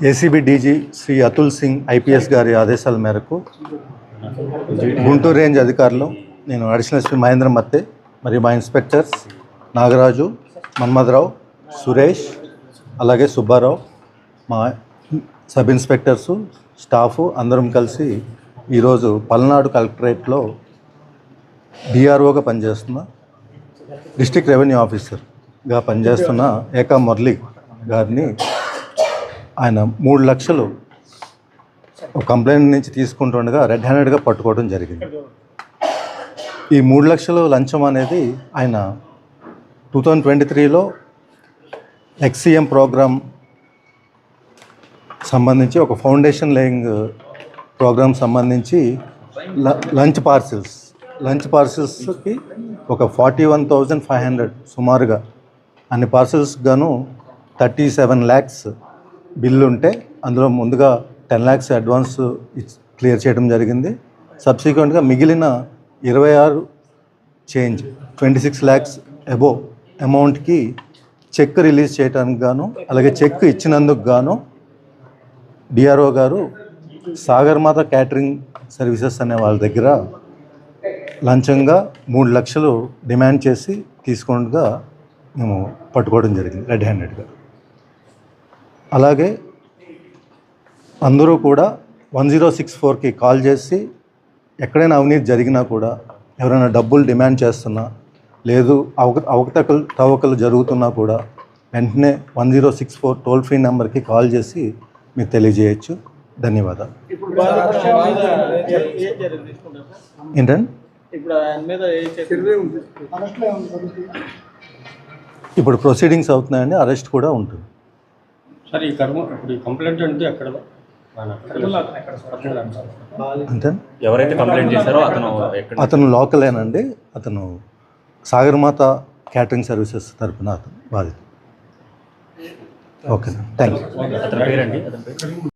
ACB DG Shri Atul Singh IPS గారి ఆదేశాల మేరకు గుంటూరు రేంజ్ అధికారులు, నేను అడిషనల్ ఎస్పీ మహేంద్ర మత్తే మరియు మా ఇన్స్పెక్టర్స్ నాగరాజు, మన్మథరావు, సురేష్, అలాగే సుబ్బారావు, మా సబ్ ఇన్స్పెక్టర్సు, స్టాఫు అందరం కలిసి ఈరోజు పల్నాడు కలెక్టరేట్లో డిఆర్ఓగా పనిచేస్తున్న డిస్ట్రిక్ట్ రెవెన్యూ ఆఫీసర్గా పనిచేస్తున్న ఏకా మురళి గారిని ఆయన 3 లక్షలు కంప్లైంట్ నుంచి తీసుకుంటుండగా రెడ్ హ్యాండెడ్గా పట్టుకోవడం జరిగింది. ఈ 3 లక్షలు లంచం అనేది ఆయన 2023లో ఎక్స్సీఎం ప్రోగ్రామ్ సంబంధించి ఒక ఫౌండేషన్ లేయింగ్ ప్రోగ్రామ్ సంబంధించి లంచ్ పార్సిల్స్కి ఒక 41,500 సుమారుగా అన్ని పార్సిల్స్ గాను 37 lakhs బిల్లు ఉంటే అందులో ముందుగా 10 lakhs అడ్వాన్స్ క్లియర్ చేయడం జరిగింది. సబ్సిక్వెంట్గా మిగిలిన 26 చేంజ్ 26 lakhs అబోవ్ అమౌంట్కి చెక్ రిలీజ్ చేయడానికి గాను, అలాగే చెక్ ఇచ్చినందుకు గాను డిఆర్ఓ గారు సాగర్మాత క్యాటరింగ్ సర్వీసెస్ అనే వాళ్ళ దగ్గర లంచంగా 3 లక్షలు డిమాండ్ చేసి తీసుకుంటగా మేము పట్టుకోవడం జరిగింది రెడ్ హ్యాండెడ్గా. అలాగే అందరూ కూడా 1064కి కాల్ చేసి ఎక్కడైనా అవినీతి జరిగినా కూడా, ఎవరైనా డబ్బులు డిమాండ్ చేస్తున్నా, లేదు అవకతవకలు జరుగుతున్నా కూడా వెంటనే 1064 టోల్ ఫ్రీ నెంబర్కి కాల్ చేసి మీరు తెలియజేయచ్చు. ధన్యవాదాలు. ఏంటండి ఇప్పుడు ప్రొసీడింగ్స్ అవుతున్నాయండి, అరెస్ట్ కూడా ఉంటుంది. సార్ ఈ కంప్లైంట్ అంటే అక్కడ అంటే ఎవరైతే కంప్లైంట్ చేశారో అతను లోకలేనండి, అతను సాగర్మాత క్యాటరింగ్ సర్వీసెస్ తరఫున అతను బాధితుడు. ఓకేనా, థ్యాంక్ యూ. అతని పేరండి?